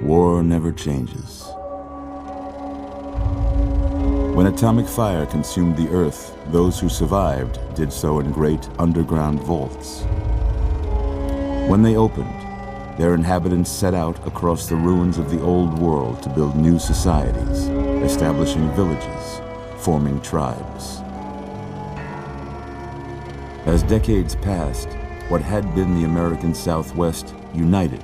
War never changes. When atomic fire consumed the Earth, those who survived did so in great underground vaults. When they opened, their inhabitants set out across the ruins of the old world to build new societies, establishing villages, forming tribes. As decades passed, what had been the American Southwest united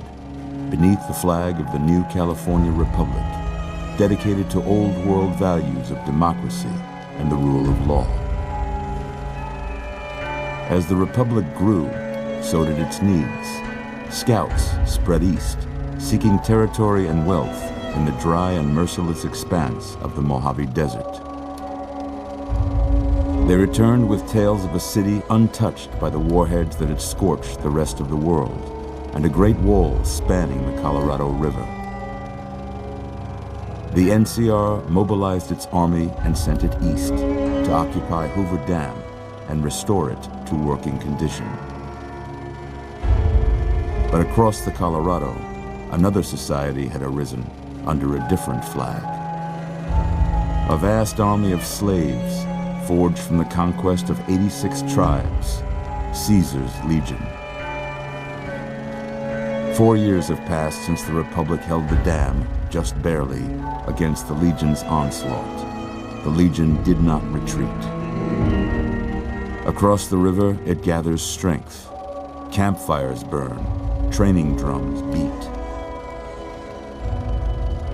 beneath the flag of the new California Republic, dedicated to old world values of democracy and the rule of law. As the Republic grew, so did its needs. Scouts spread east, seeking territory and wealth in the dry and merciless expanse of the Mojave Desert. They returned with tales of a city untouched by the warheads that had scorched the rest of the world, and a great wall spanning the Colorado River. The NCR mobilized its army and sent it east to occupy Hoover Dam and restore it to working condition. But across the Colorado, another society had arisen under a different flag. A vast army of slaves forged from the conquest of 86 tribes, Caesar's Legion. 4 years have passed since the Republic held the dam, just barely, against the Legion's onslaught. The Legion did not retreat. Across the river, it gathers strength. Campfires burn, training drums beat.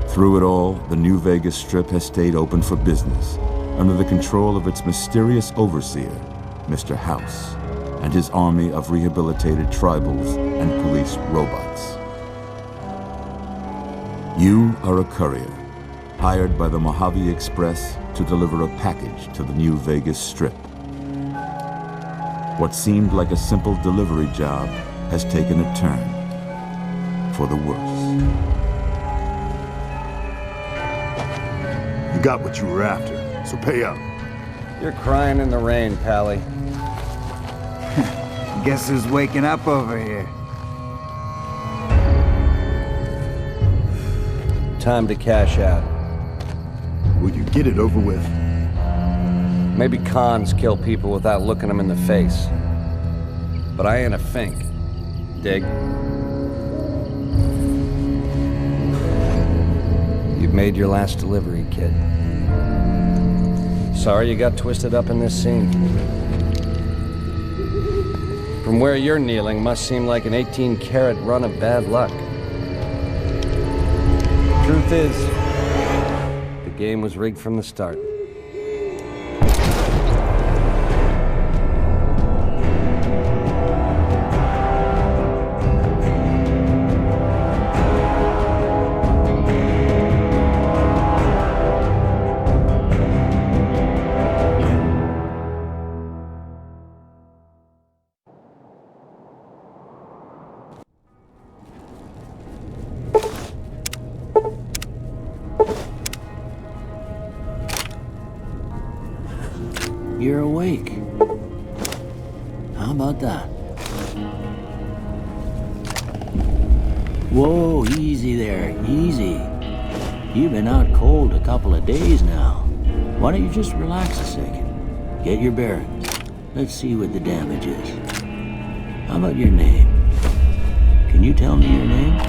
Through it all, the New Vegas Strip has stayed open for business, under the control of its mysterious overseer, Mr. House, and his army of rehabilitated tribals and police robots. You are a courier, hired by the Mojave Express to deliver a package to the New Vegas Strip. What seemed like a simple delivery job has taken a turn for the worse. You got what you were after, so pay up. You're crying in the rain, Pally. Guess who's waking up over here? Time to cash out. Will you get it over with? Maybe cons kill people without looking them in the face. But I ain't a fink. Dig? You've made your last delivery, kid. Sorry you got twisted up in this scene. From where you're kneeling must seem like an 18-carat run of bad luck. Truth is, the game was rigged from the start. You're awake. How about that? Whoa, easy there, easy. You've been out cold a couple of days now. Why don't you just relax a second? Get your bearings. Let's see what the damage is. How about your name? Can you tell me your name?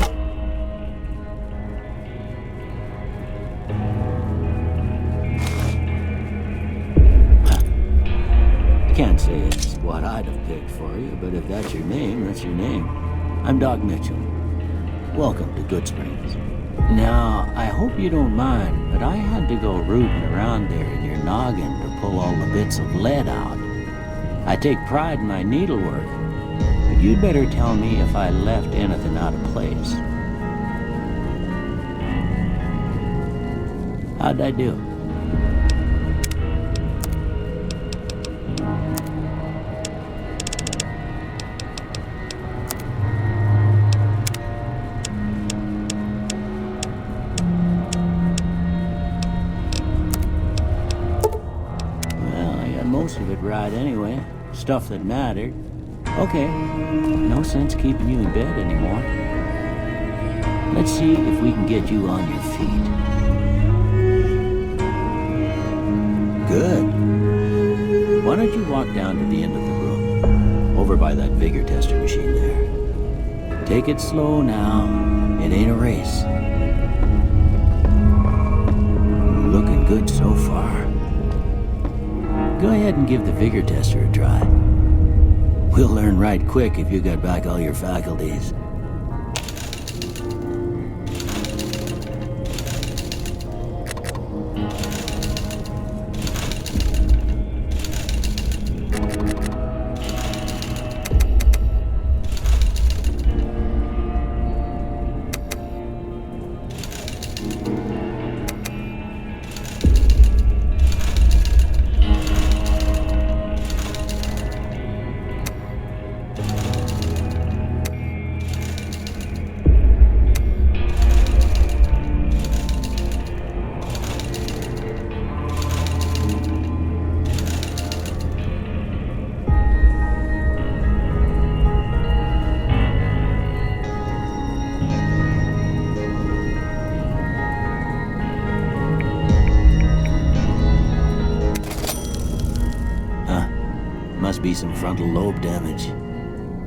Can't say it's what I'd have picked for you, but if that's your name, that's your name. I'm Doc Mitchell. Welcome to Goodsprings. Now, I hope you don't mind, but I had to go rooting around there in your noggin to pull all the bits of lead out. I take pride in my needlework, but you'd better tell me if I left anything out of place. How'd I do? Most of it right anyway. Stuff that mattered. Okay. No sense keeping you in bed anymore. Let's see if we can get you on your feet. Good. Why don't you walk down to the end of the room, over by that vigor tester machine there. Take it slow now. It ain't a race. Looking good so far. Go ahead and give the vigor tester a try. We'll learn right quick if you got back all your faculties. Must be some frontal lobe damage.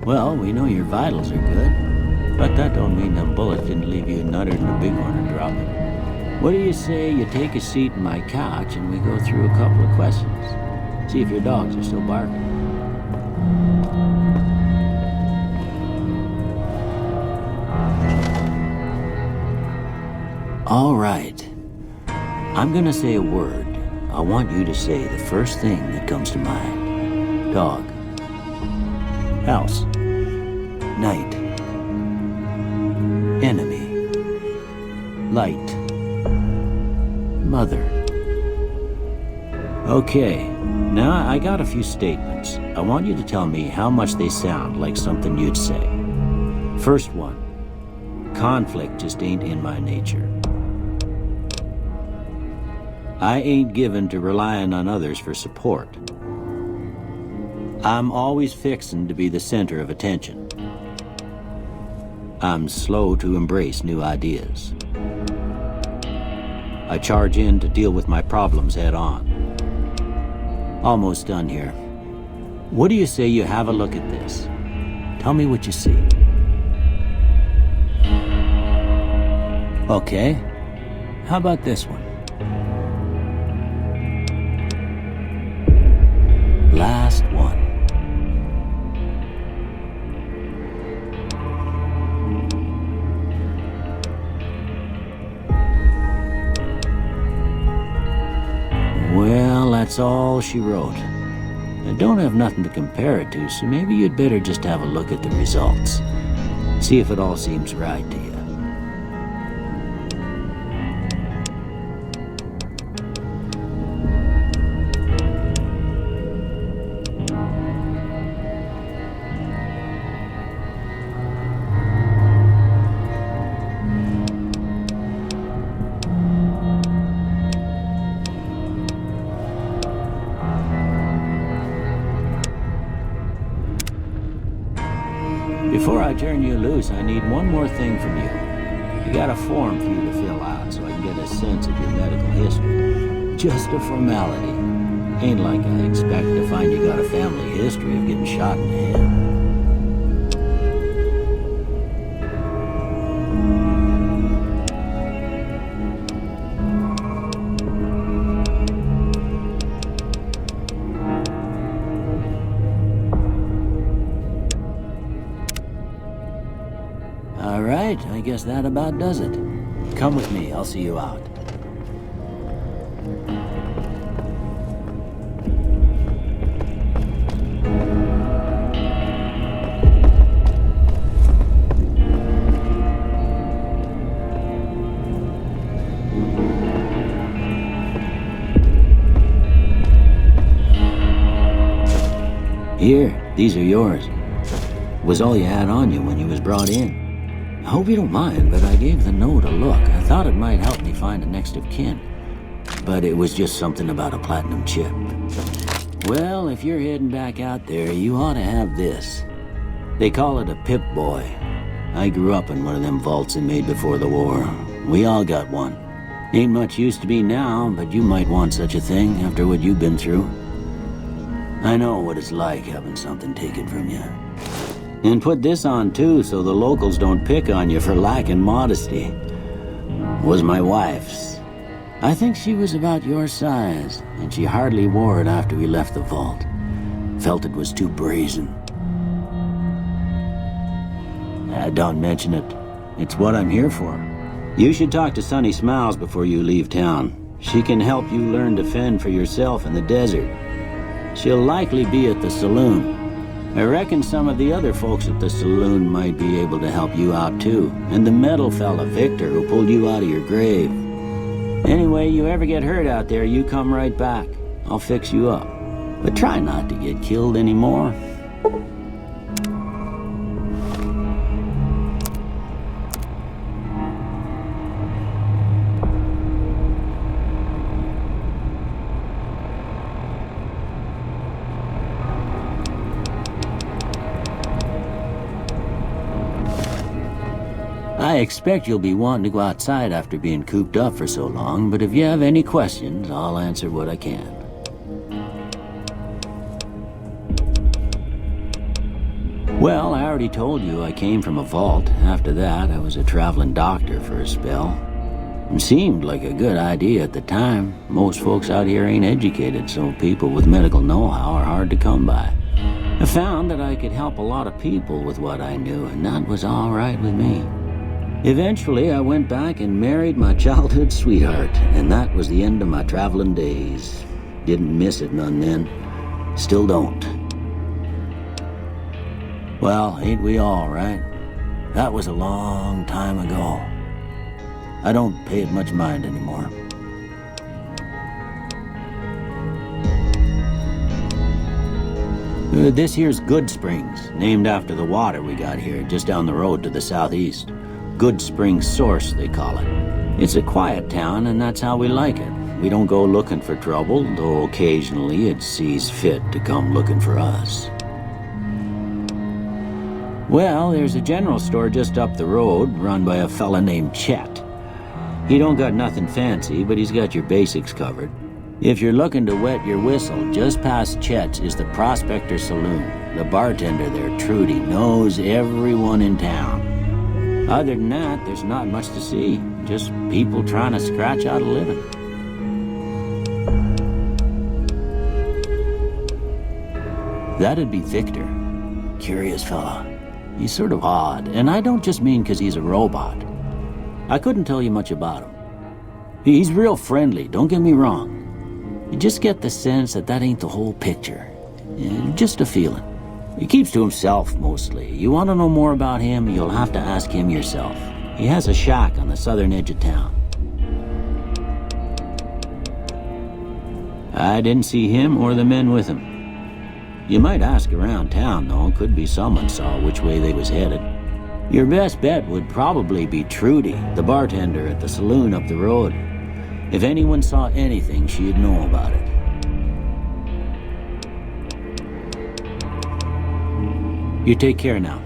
Well, we know your vitals are good, but that don't mean them bullets didn't leave you nuttered in a bighorn or dropping. What do you say you take a seat in my couch and we go through a couple of questions? See if your dogs are still barking. All right. I'm gonna say a word. I want you to say the first thing that comes to mind. Dog. House. Night. Enemy. Light. Mother. Okay, now I got a few statements. I want you to tell me how much they sound like something you'd say. First one. Conflict just ain't in my nature. I ain't given to relying on others for support. I'm always fixin' to be the center of attention. I'm slow to embrace new ideas. I charge in to deal with my problems head on. Almost done here. What do you say you have a look at this? Tell me what you see. Okay. How about this one? Last one. Well, that's all she wrote. I don't have nothing to compare it to, so maybe you'd better just have a look at the results. See if it all seems right to you. Before I turn you loose, I need one more thing from you. I got a form for you to fill out so I can get a sense of your medical history. Just a formality. Ain't like I expect to find you got a family history of getting shot in the head. All right, I guess that about does it. Come with me, I'll see you out. Here, these are yours. Was all you had on you when you was brought in. I hope you don't mind, but I gave the note a look. I thought it might help me find a next of kin. But it was just something about a platinum chip. Well, if you're heading back out there, you ought to have this. They call it a Pip-Boy. I grew up in one of them vaults they made before the war. We all got one. Ain't much use to be now, but you might want such a thing after what you've been through. I know what it's like having something taken from you. And put this on too, so the locals don't pick on you for lacking modesty. Was my wife's. I think she was about your size, and she hardly wore it after we left the vault. Felt it was too brazen. Don't mention it. It's what I'm here for. You should talk to Sunny Smiles before you leave town. She can help you learn to fend for yourself in the desert. She'll likely be at the saloon. I reckon some of the other folks at the saloon might be able to help you out too. And the metal fella, Victor, who pulled you out of your grave. Anyway, you ever get hurt out there, you come right back. I'll fix you up. But try not to get killed anymore. I expect you'll be wanting to go outside after being cooped up for so long, but if you have any questions, I'll answer what I can. Well, I already told you I came from a vault. After that, I was a traveling doctor for a spell. It seemed like a good idea at the time. Most folks out here ain't educated, so people with medical know-how are hard to come by. I found that I could help a lot of people with what I knew, and that was all right with me. Eventually, I went back and married my childhood sweetheart, and that was the end of my traveling days. Didn't miss it none then. Still don't. Well, ain't we all, right? That was a long time ago. I don't pay it much mind anymore. This here's Good Springs, named after the water we got here, just down the road to the southeast. Good Springs Source, they call it. It's a quiet town, and that's how we like it. We don't go looking for trouble, though occasionally it sees fit to come looking for us. Well, there's a general store just up the road, run by a fella named Chet. He don't got nothing fancy, but he's got your basics covered. If you're looking to wet your whistle, just past Chet's is the Prospector Saloon. The bartender there, Trudy, knows everyone in town. Other than that, there's not much to see. Just people trying to scratch out a living. That'd be Victor. Curious fella. He's sort of odd, and I don't just mean 'cause he's a robot. I couldn't tell you much about him. He's real friendly, don't get me wrong. You just get the sense that ain't the whole picture. Just a feeling. He keeps to himself, mostly. You want to know more about him, you'll have to ask him yourself. He has a shack on the southern edge of town. I didn't see him or the men with him. You might ask around town, though. Could be someone saw which way they was headed. Your best bet would probably be Trudy, the bartender at the saloon up the road. If anyone saw anything, she'd know about it. You take care now.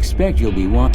expect you'll be one.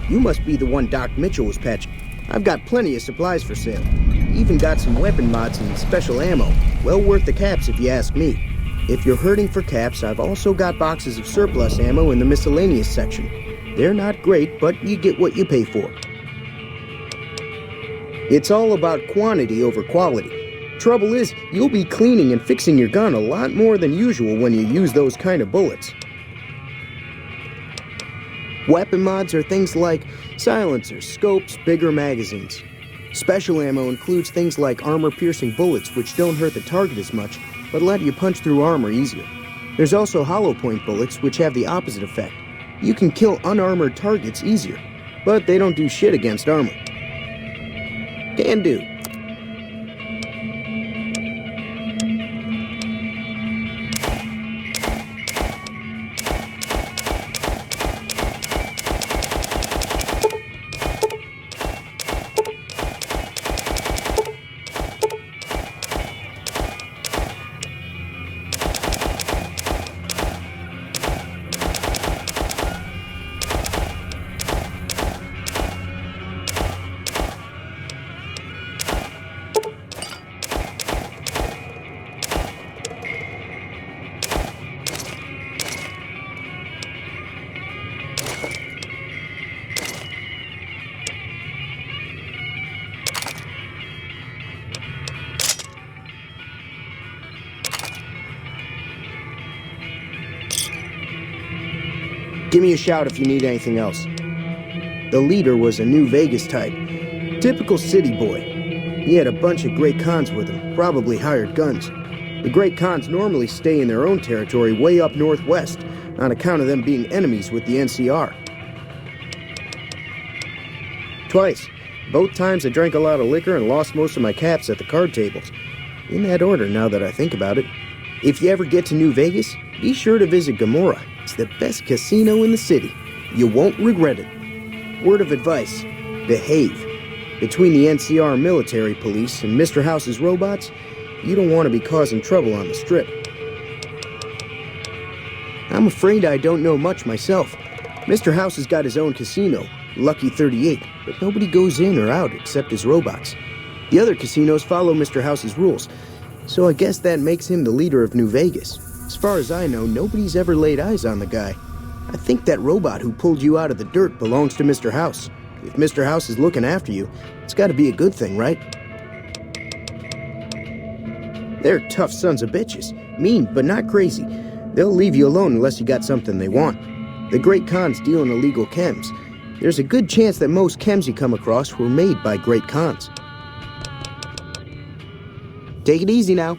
You must be the one Doc Mitchell was patching. I've got plenty of supplies for sale. Even got some weapon mods and special ammo. Well worth the caps if you ask me. If you're hurting for caps, I've also got boxes of surplus ammo in the miscellaneous section. They're not great, but you get what you pay for. It's all about quantity over quality. Trouble is, you'll be cleaning and fixing your gun a lot more than usual when you use those kind of bullets. Weapon mods are things like silencers, scopes, bigger magazines. Special ammo includes things like armor-piercing bullets, which don't hurt the target as much, but let you punch through armor easier. There's also hollow point bullets, which have the opposite effect. You can kill unarmored targets easier, but they don't do shit against armor. Can do. Give me a shout if you need anything else. The leader was a New Vegas type. Typical city boy. He had a bunch of Great Khans with him, probably hired guns. The Great Khans normally stay in their own territory way up northwest, on account of them being enemies with the NCR. Twice. Both times I drank a lot of liquor and lost most of my caps at the card tables. In that order, now that I think about it. If you ever get to New Vegas, be sure to visit Gomorrah. It's the best casino in the city. You won't regret it. Word of advice, behave. Between the NCR military police and Mr. House's robots, you don't want to be causing trouble on the strip. I'm afraid I don't know much myself. Mr. House has got his own casino, Lucky 38, but nobody goes in or out except his robots. The other casinos follow Mr. House's rules, so I guess that makes him the leader of New Vegas. As far as I know, nobody's ever laid eyes on the guy. I think that robot who pulled you out of the dirt belongs to Mr. House. If Mr. House is looking after you, it's gotta be a good thing, right? They're tough sons of bitches. Mean, but not crazy. They'll leave you alone unless you got something they want. The Great Khans deal in illegal chems. There's a good chance that most chems you come across were made by Great Khans. Take it easy now.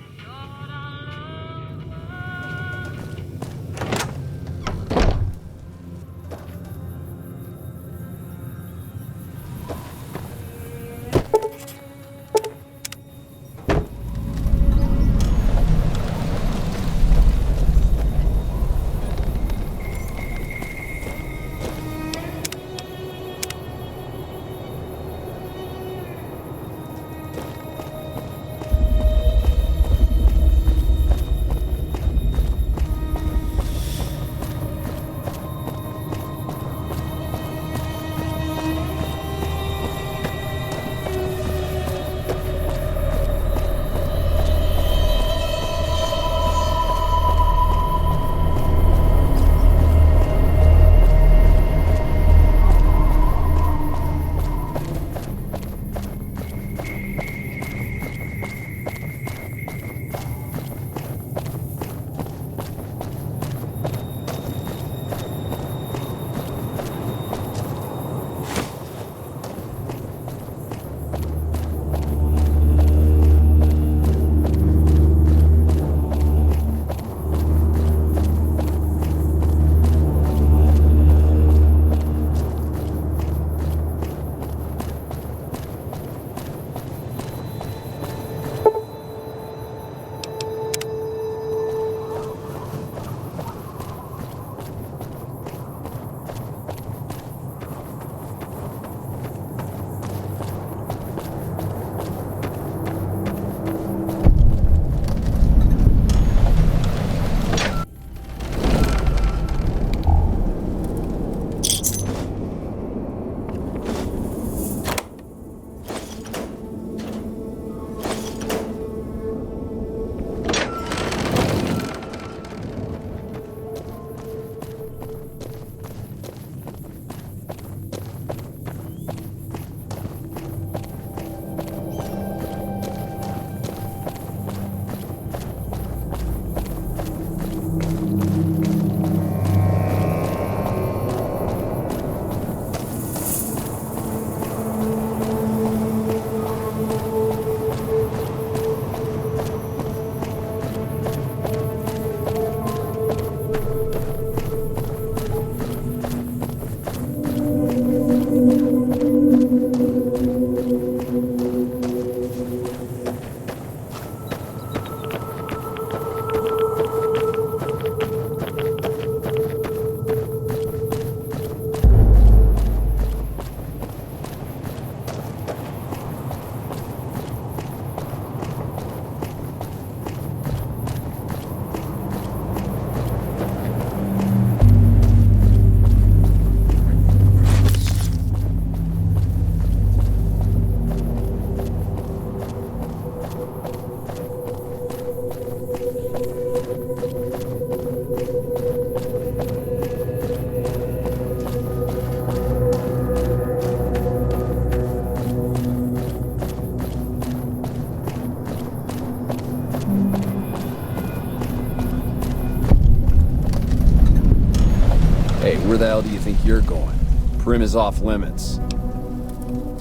Where the hell do you think you're going? Primm is off limits.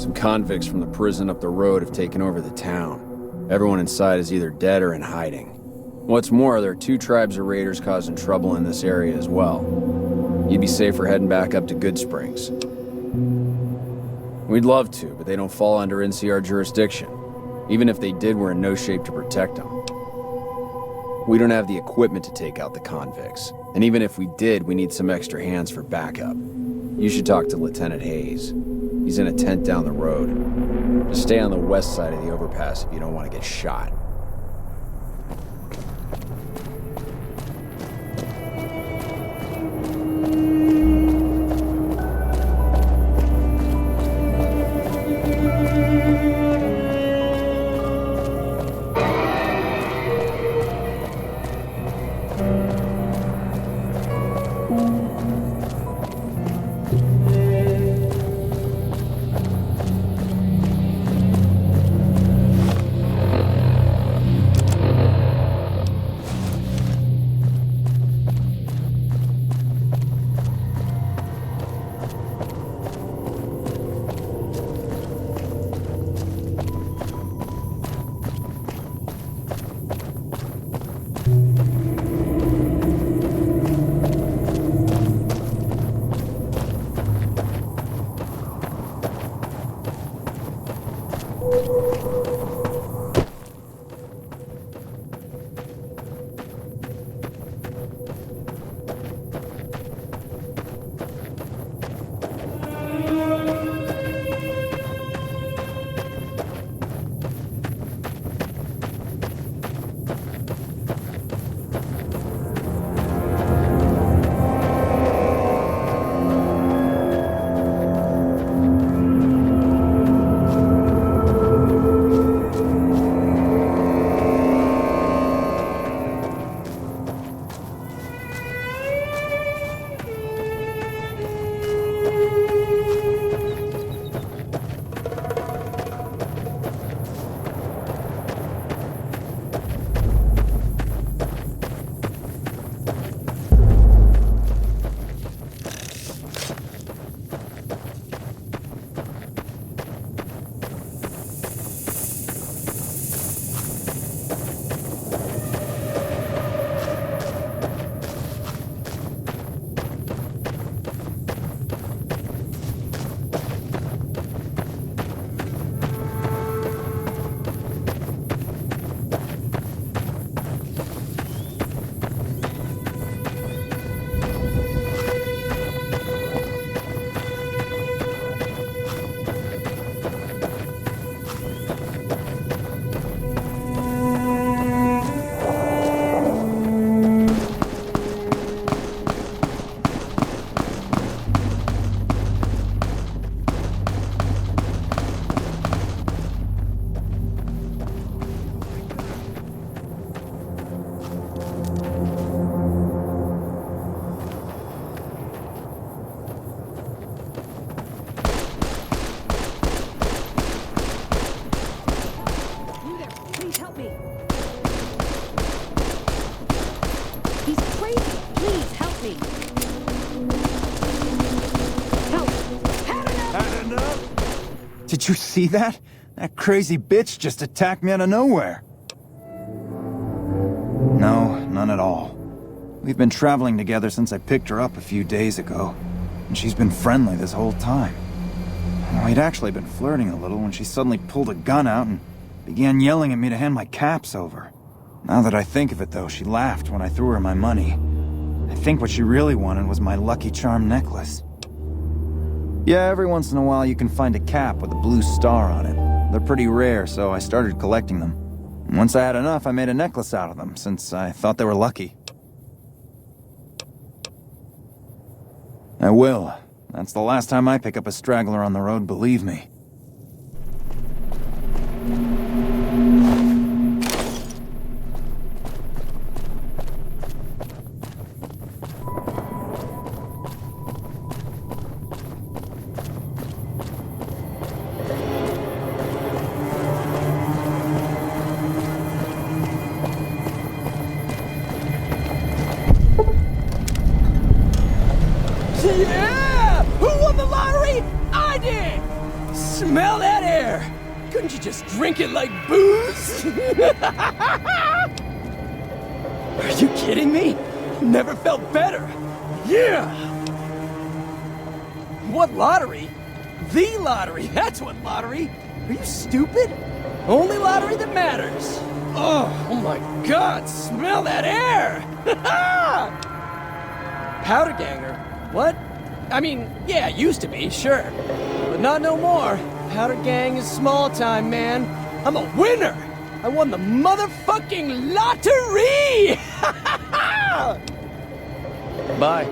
Some convicts from the prison up the road have taken over the town. Everyone inside is either dead or in hiding. What's more, there are 2 tribes of raiders causing trouble in this area as well. You'd be safer heading back up to Goodsprings. We'd love to, but they don't fall under NCR jurisdiction. Even if they did, we're in no shape to protect them. We don't have the equipment to take out the convicts. And even if we did, we need some extra hands for backup. You should talk to Lieutenant Hayes. He's in a tent down the road. Just stay on the west side of the overpass if you don't want to get shot. Did you see that? That crazy bitch just attacked me out of nowhere. No, none at all. We've been traveling together since I picked her up a few days ago, and she's been friendly this whole time. We'd actually been flirting a little when she suddenly pulled a gun out and began yelling at me to hand my caps over. Now that I think of it, though, she laughed when I threw her my money. I think what she really wanted was my Lucky Charm necklace. Yeah, every once in a while you can find a cap with a blue star on it. They're pretty rare, so I started collecting them. And once I had enough, I made a necklace out of them, since I thought they were lucky. I will. That's the last time I pick up a straggler on the road, believe me. Yeah! Who won the lottery? I did! Smell that air! Couldn't you just drink it like booze? Are you kidding me? Never felt better. Yeah! What lottery? The lottery, that's what lottery! Are you stupid? Only lottery that matters. Oh my god, smell that air! Powder ganger? What? I mean, yeah, it used to be, sure. But not no more. Powder gang is small time, man. I'm a winner! I won the motherfucking lottery! Bye.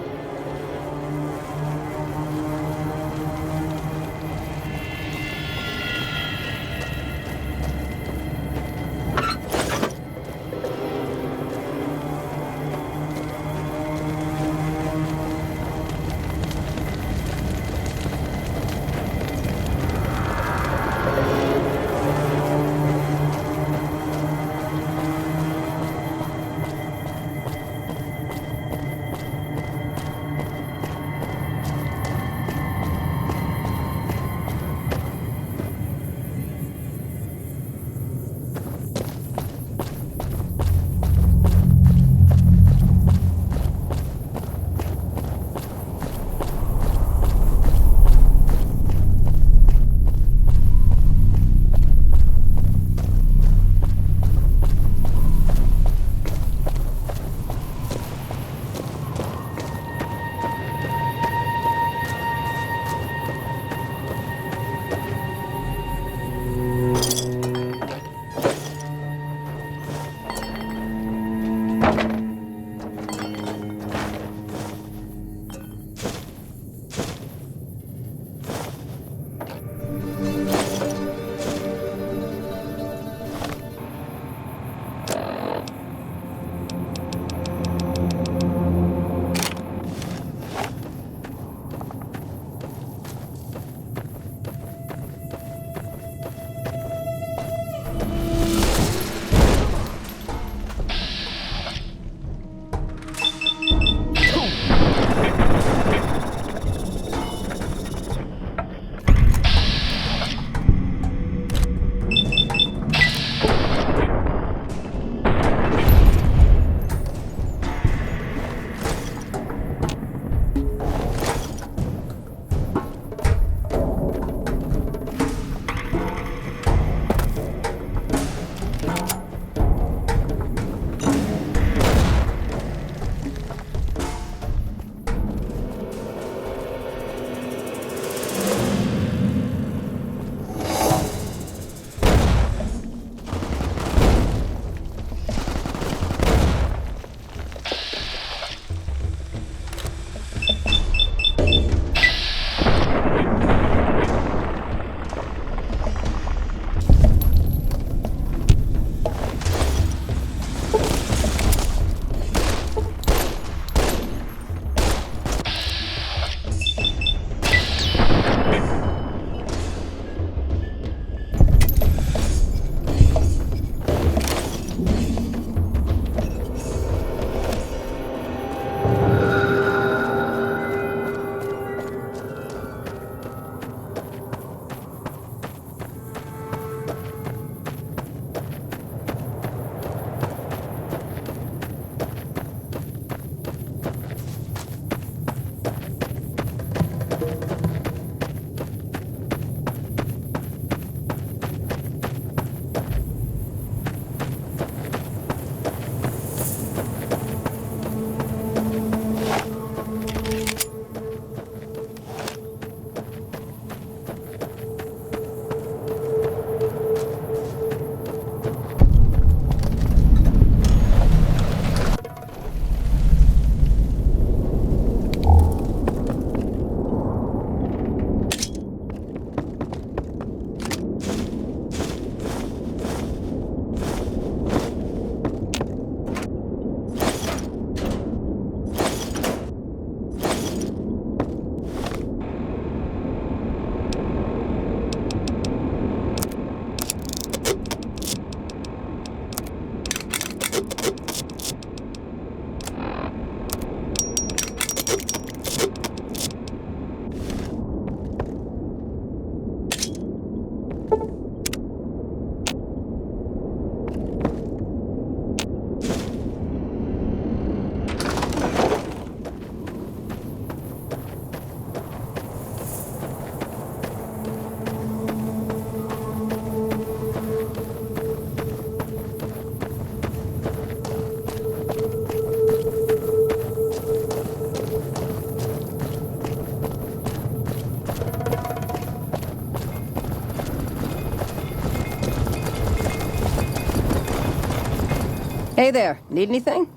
Hey there, need anything?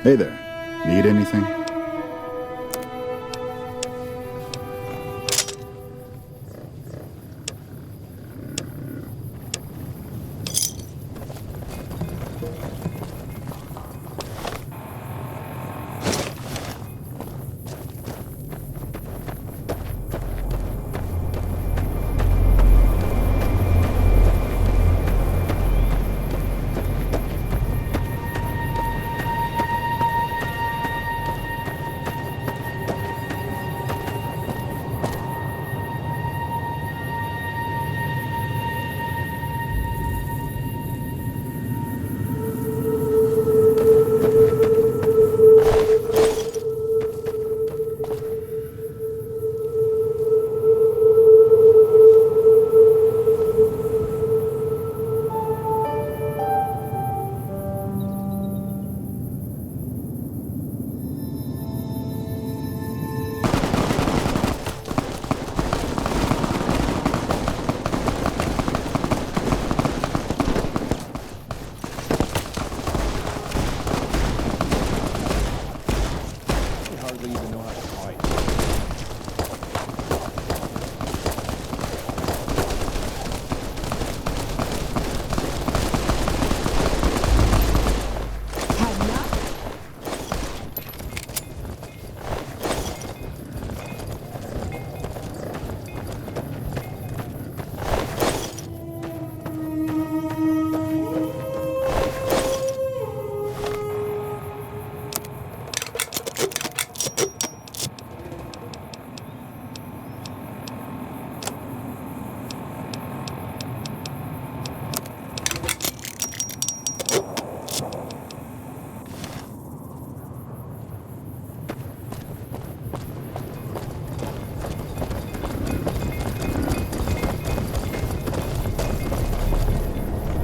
Hey there. Need anything?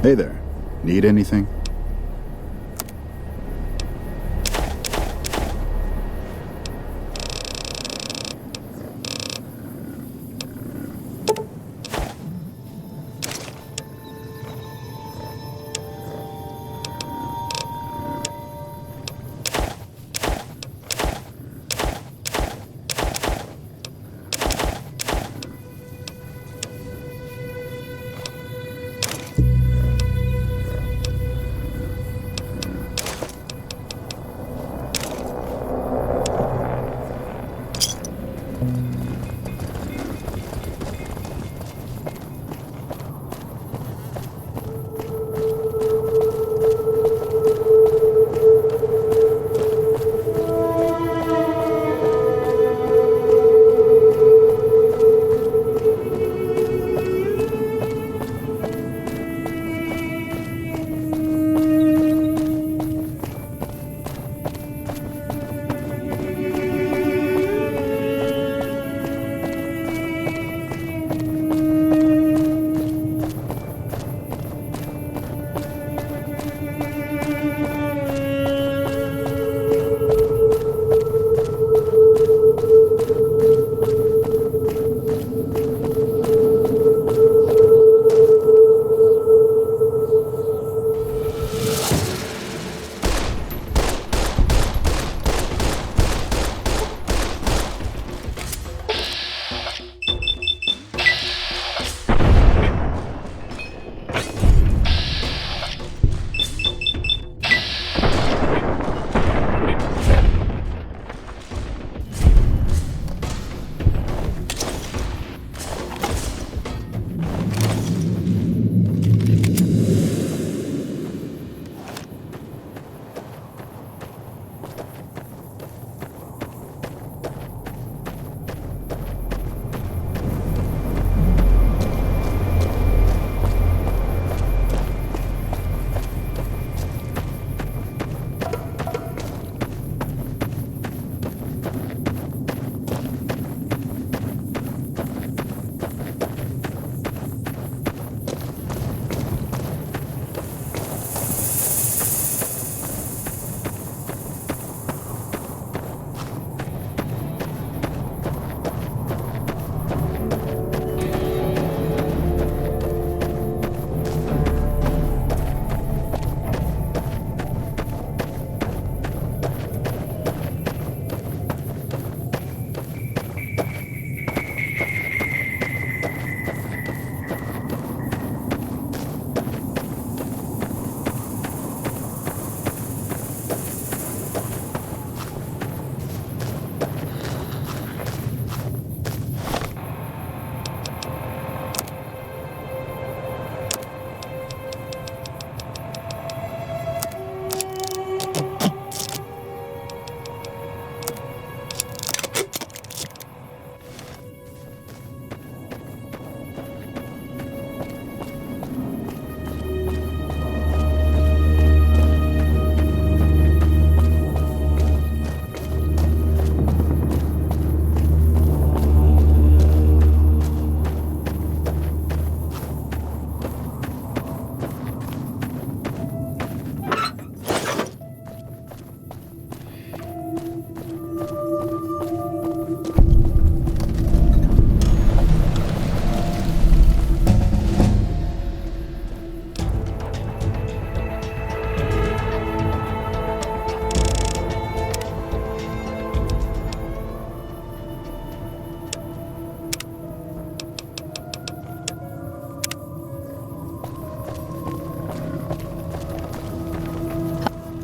Hey there. Need anything?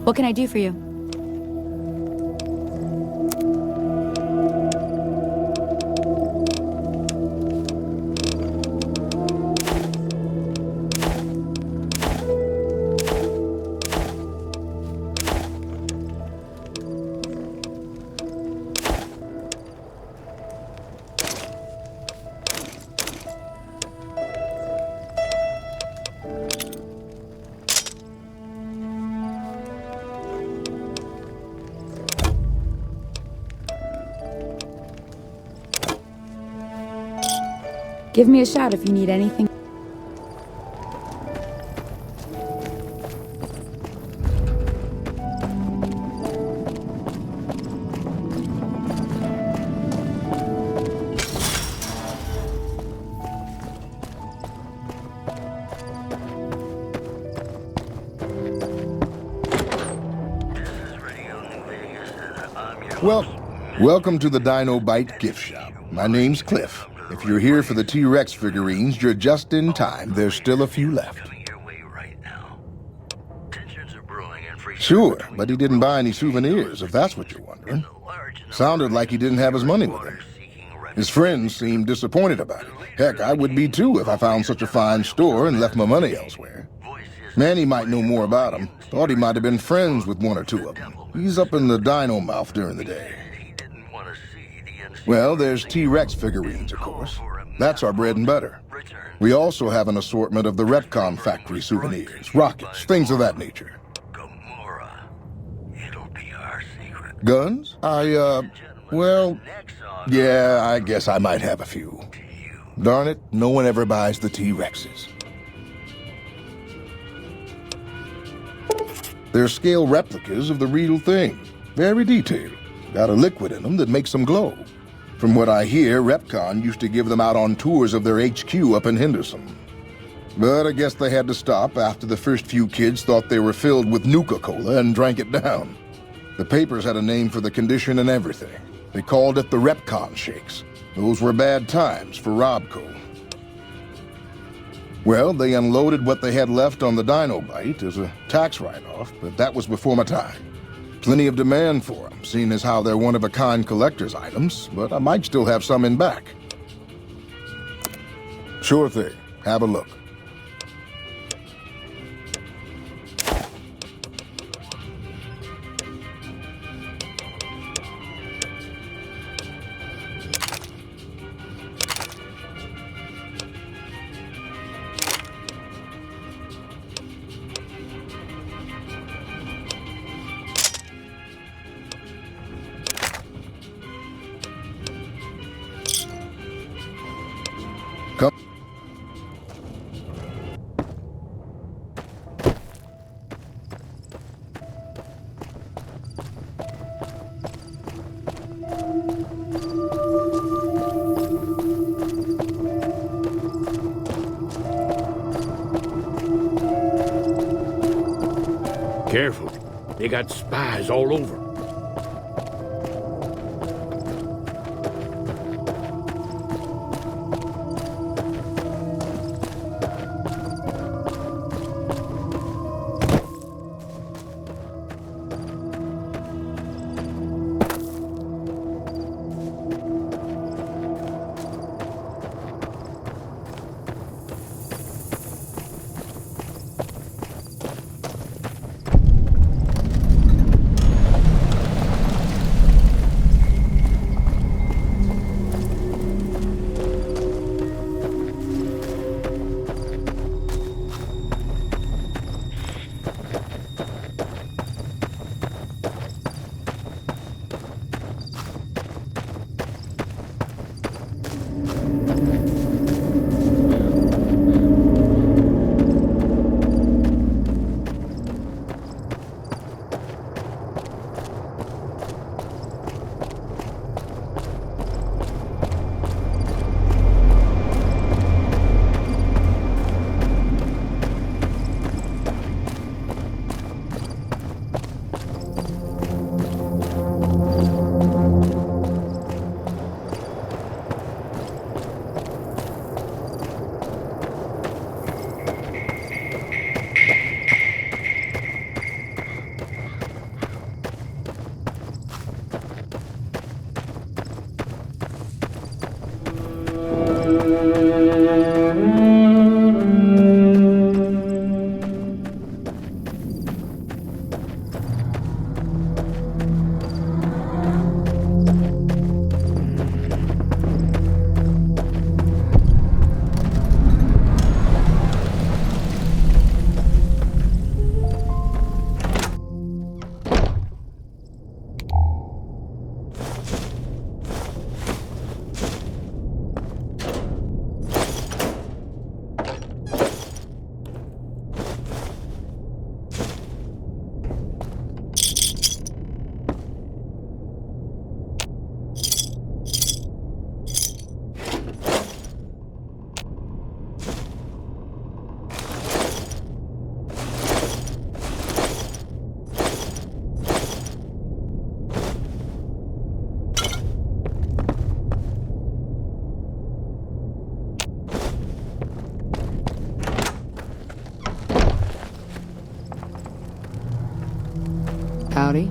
What can I do for you? Give me a shout if you need anything. Well, welcome to the Dino Bite gift shop. My name's Cliff. If you're here for the T-Rex figurines, you're just in time. There's still a few left. Sure, but he didn't buy any souvenirs, if that's what you're wondering. Sounded like he didn't have his money with him. His friends seemed disappointed about it. Heck, I would be too if I found such a fine store and left my money elsewhere. Manny might know more about him. Thought he might have been friends with one or two of them. He's up in the Dino Mouth during the day. Well, there's T-Rex figurines, of course. That's our bread and butter. We also have an assortment of the Repcon factory souvenirs, rockets, things of that nature. Guns? Well, yeah, I guess I might have a few. Darn it, no one ever buys the T-Rexes. They're scale replicas of the real thing. Very detailed. Got a liquid in them that makes them glow. From what I hear, Repcon used to give them out on tours of their HQ up in Henderson. But I guess they had to stop after the first few kids thought they were filled with Nuka-Cola and drank it down. The papers had a name for the condition and everything. They called it the Repcon Shakes. Those were bad times for Robco. Well, they unloaded what they had left on the Dino Bite as a tax write-off, but that was before my time. Plenty of demand for them, seeing as how they're one-of-a-kind collector's items, but I might still have some in back. Sure thing. Have a look. Careful. They got spies all over. Howdy.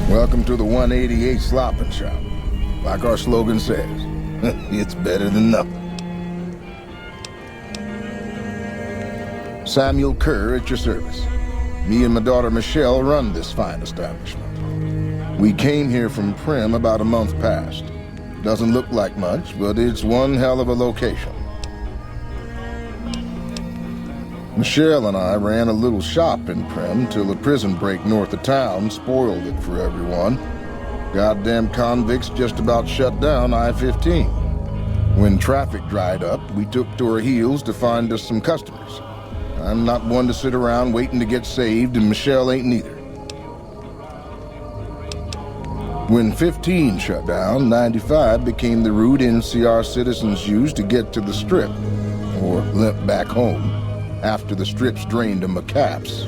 Welcome to the 188 Slopping Shop. Like our slogan says, it's better than nothing. Samuel Kerr at your service. Me and my daughter Michelle run this fine establishment. We came here from Primm about a month past. Doesn't look like much, but it's one hell of a location. Michelle and I ran a little shop in Primm till a prison break north of town spoiled it for everyone. Goddamn convicts just about shut down I-15. When traffic dried up, we took to our heels to find us some customers. I'm not one to sit around waiting to get saved, and Michelle ain't neither. When 15 shut down, 95 became the route NCR citizens used to get to the Strip, or limp back home. After the Strip's drained them of caps.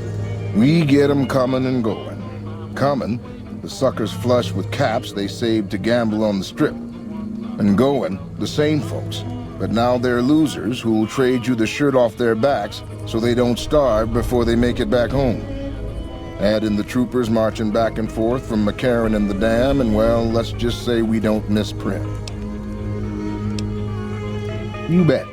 We get them coming and going. Coming, the suckers flush with caps they saved to gamble on the Strip. And going, the same folks. But now they're losers who'll trade you the shirt off their backs so they don't starve before they make it back home. Add in the troopers marching back and forth from McCarran and the Dam, and well, let's just say we don't miss Primm. You bet.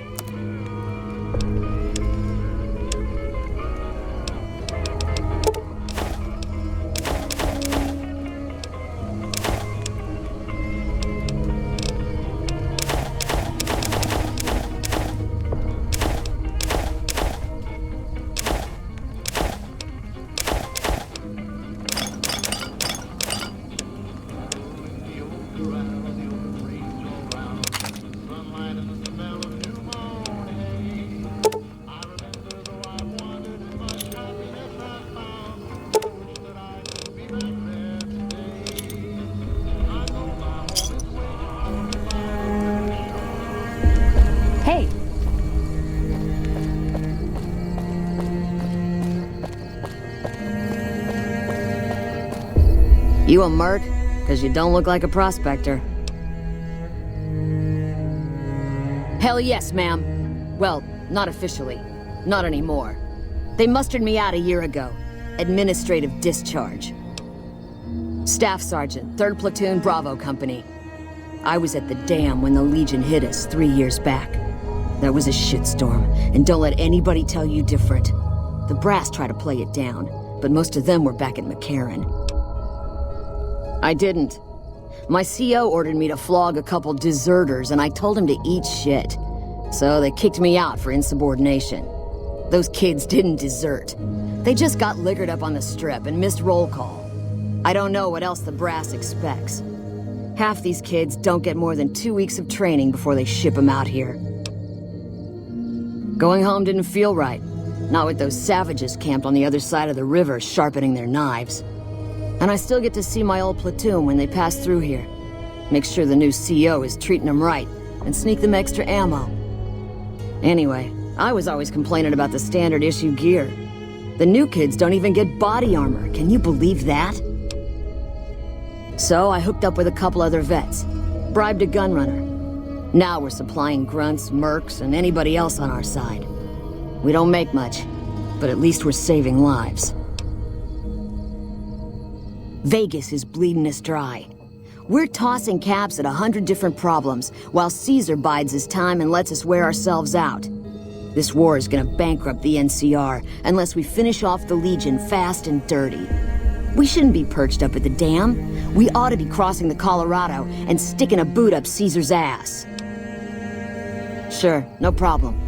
You a merc? Because you don't look like a prospector. Hell yes, ma'am. Well, not officially. Not anymore. They mustered me out a year ago. Administrative discharge. Staff Sergeant, 3rd Platoon Bravo Company. I was at the Dam when the Legion hit us 3 years back. That was a shitstorm, and don't let anybody tell you different. The brass tried to play it down, but most of them were back at McCarran. I didn't. My CO ordered me to flog a couple deserters, and I told him to eat shit. So they kicked me out for insubordination. Those kids didn't desert. They just got liquored up on the Strip and missed roll call. I don't know what else the brass expects. Half these kids don't get more than 2 weeks of training before they ship them out here. Going home didn't feel right. Not with those savages camped on the other side of the river sharpening their knives. And I still get to see my old platoon when they pass through here. Make sure the new CO is treating them right, and sneak them extra ammo. Anyway, I was always complaining about the standard issue gear. The new kids don't even get body armor, can you believe that? So I hooked up with a couple other vets, bribed a gunrunner. Now we're supplying grunts, mercs, and anybody else on our side. We don't make much, but at least we're saving lives. Vegas is bleeding us dry. We're tossing caps at 100 different problems, while Caesar bides his time and lets us wear ourselves out. This war is gonna bankrupt the NCR unless we finish off the Legion fast and dirty. We shouldn't be perched up at the dam. We ought to be crossing the Colorado and sticking a boot up Caesar's ass. Sure, no problem.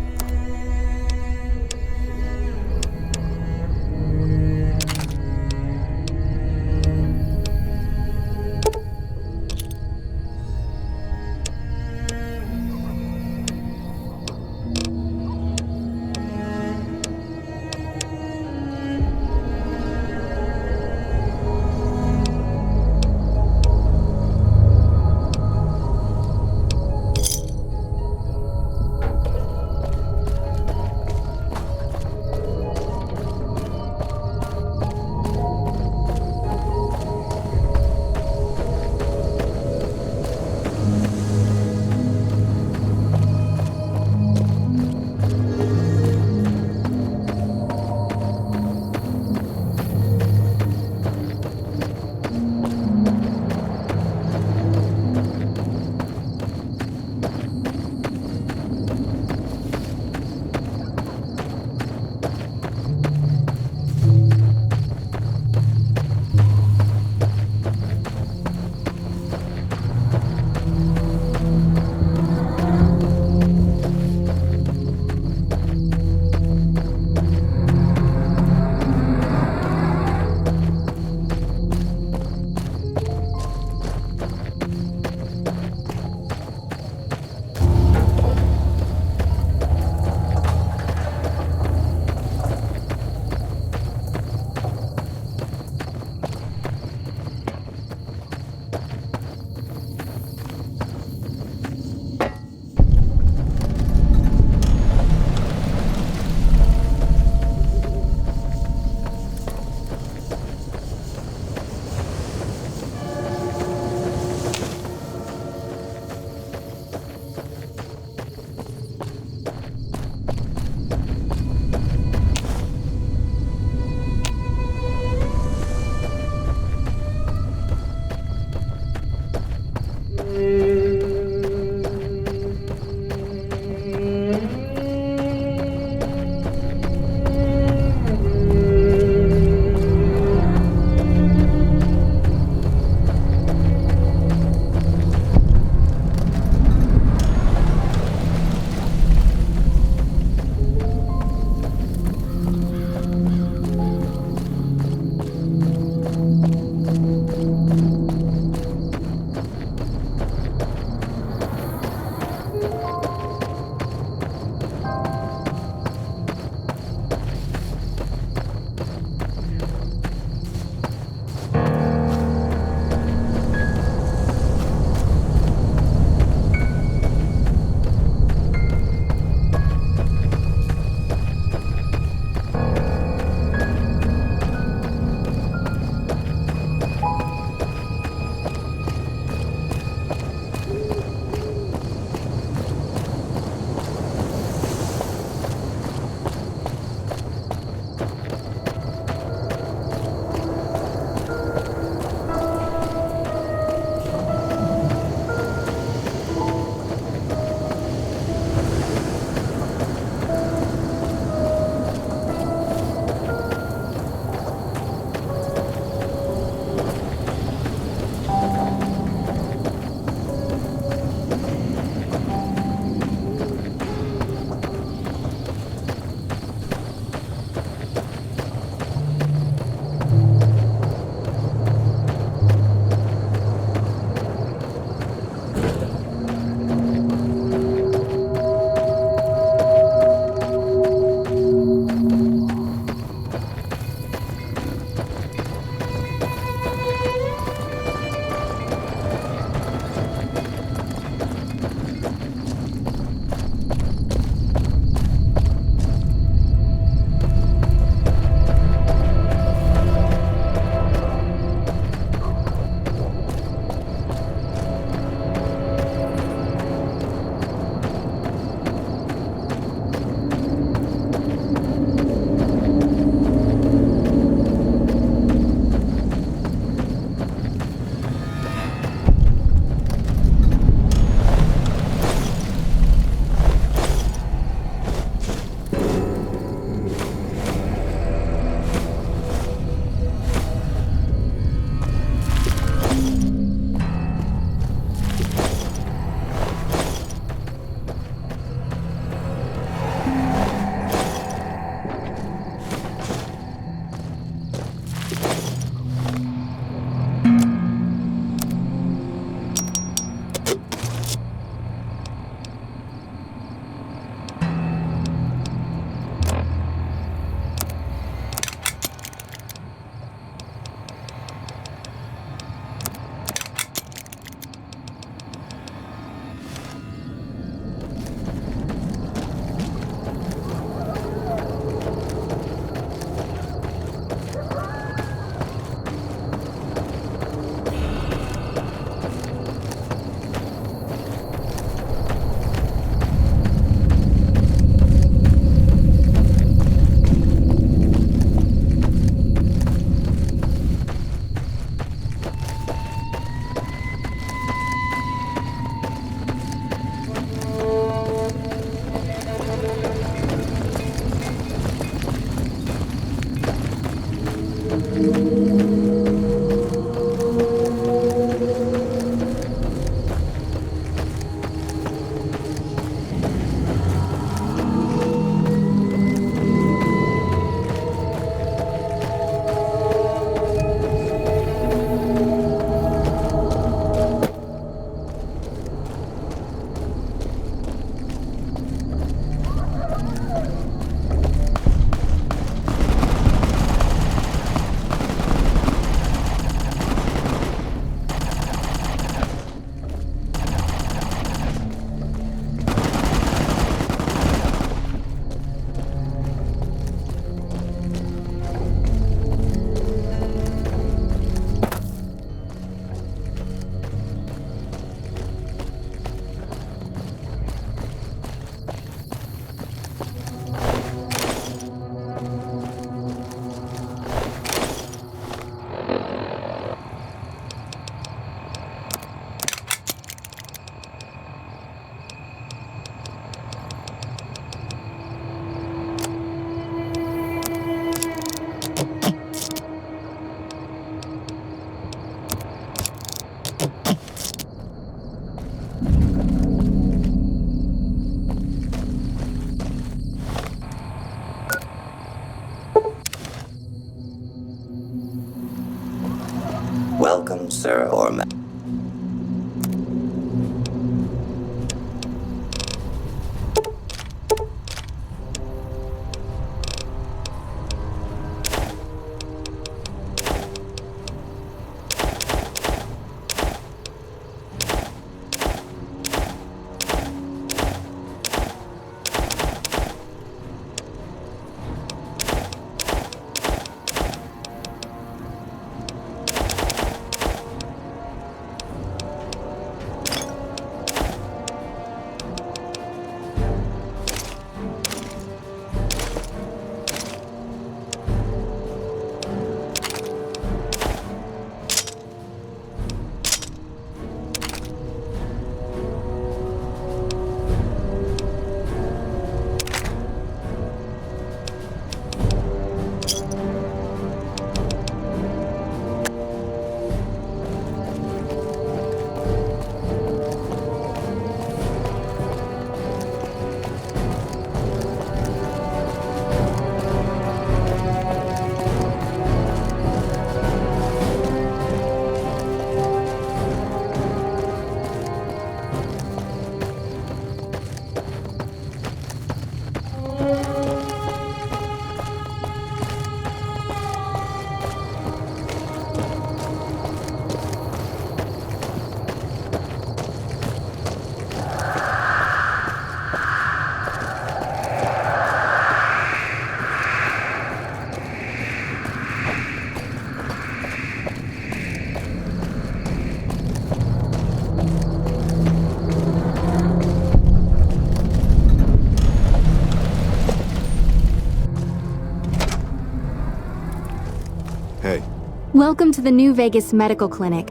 Welcome to the New Vegas Medical Clinic.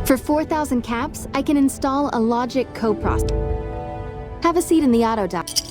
For 4,000 caps, I can install a Logic coprocessor. Have a seat in the auto dock.